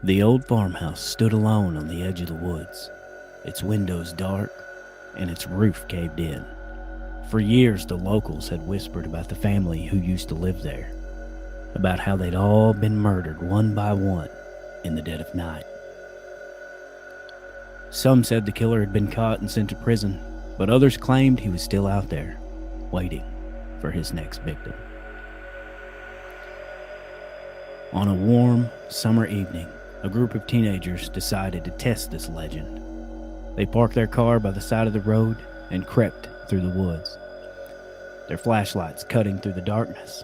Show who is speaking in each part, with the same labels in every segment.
Speaker 1: The old farmhouse stood alone on the edge of the woods, its windows dark and its roof caved in. For years, the locals had whispered about the family who used to live there, about how they'd all been murdered one by one in the dead of night. Some said the killer had been caught and sent to prison, but others claimed he was still out there, waiting for his next victim. On a warm summer evening, a group of teenagers decided to test this legend. They parked their car by the side of the road and crept through the woods, their flashlights cutting through the darkness.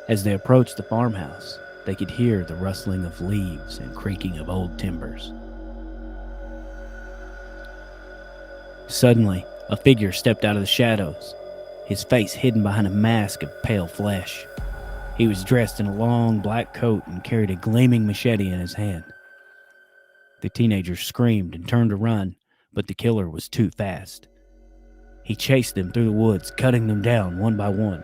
Speaker 1: As they approached the farmhouse, they could hear the rustling of leaves and creaking of old timbers. Suddenly, a figure stepped out of the shadows, his face hidden behind a mask of pale flesh. He was dressed in a long black coat and carried a gleaming machete in his hand. The teenagers screamed and turned to run, but the killer was too fast. He chased them through the woods, cutting them down one by one.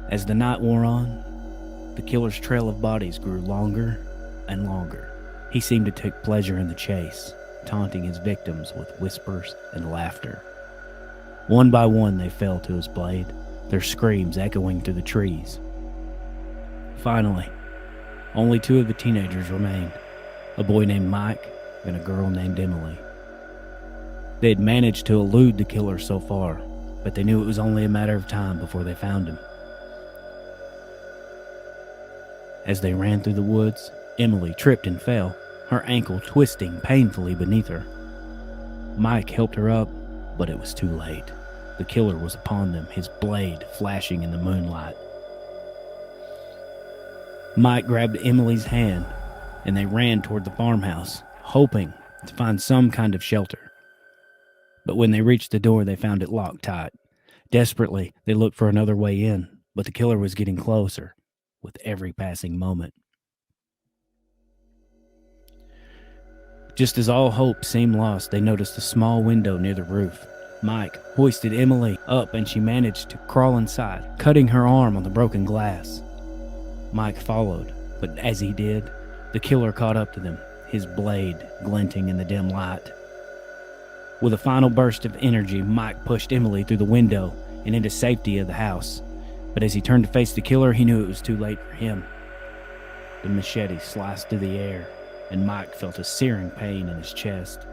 Speaker 1: As the night wore on, the killer's trail of bodies grew longer and longer. He seemed to take pleasure in the chase, taunting his victims with whispers and laughter. One by one they fell to his blade, their screams echoing through the trees. Finally, only two of the teenagers remained, a boy named Mike and a girl named Emily. They had managed to elude the killer so far, but they knew it was only a matter of time before they found him. As they ran through the woods, Emily tripped and fell, her ankle twisting painfully beneath her. Mike helped her up, but it was too late. The killer was upon them, his blade flashing in the moonlight. Mike grabbed Emily's hand, and they ran toward the farmhouse, hoping to find some kind of shelter. But when they reached the door, they found it locked tight. Desperately, they looked for another way in, but the killer was getting closer with every passing moment. Just as all hope seemed lost, they noticed a small window near the roof. Mike hoisted Emily up and she managed to crawl inside, cutting her arm on the broken glass. Mike followed, but as he did, the killer caught up to them, his blade glinting in the dim light. With a final burst of energy, Mike pushed Emily through the window and into safety of the house. But as he turned to face the killer, he knew it was too late for him. The machete sliced through the air, and Mike felt a searing pain in his chest.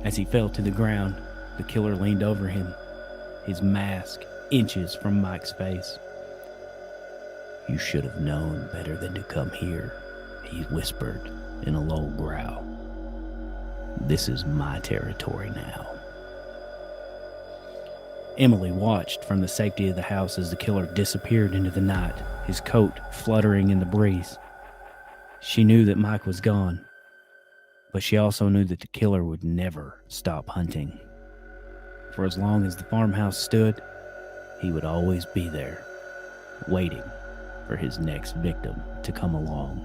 Speaker 1: As he fell to the ground, the killer leaned over him, his mask inches from Mike's face. "You should have known better than to come here," he whispered in a low growl. "This is my territory now." Emily watched from the safety of the house as the killer disappeared into the night, his coat fluttering in the breeze. She knew that Mike was gone, but she also knew that the killer would never stop hunting. For as long as the farmhouse stood, he would always be there, waiting for his next victim to come along.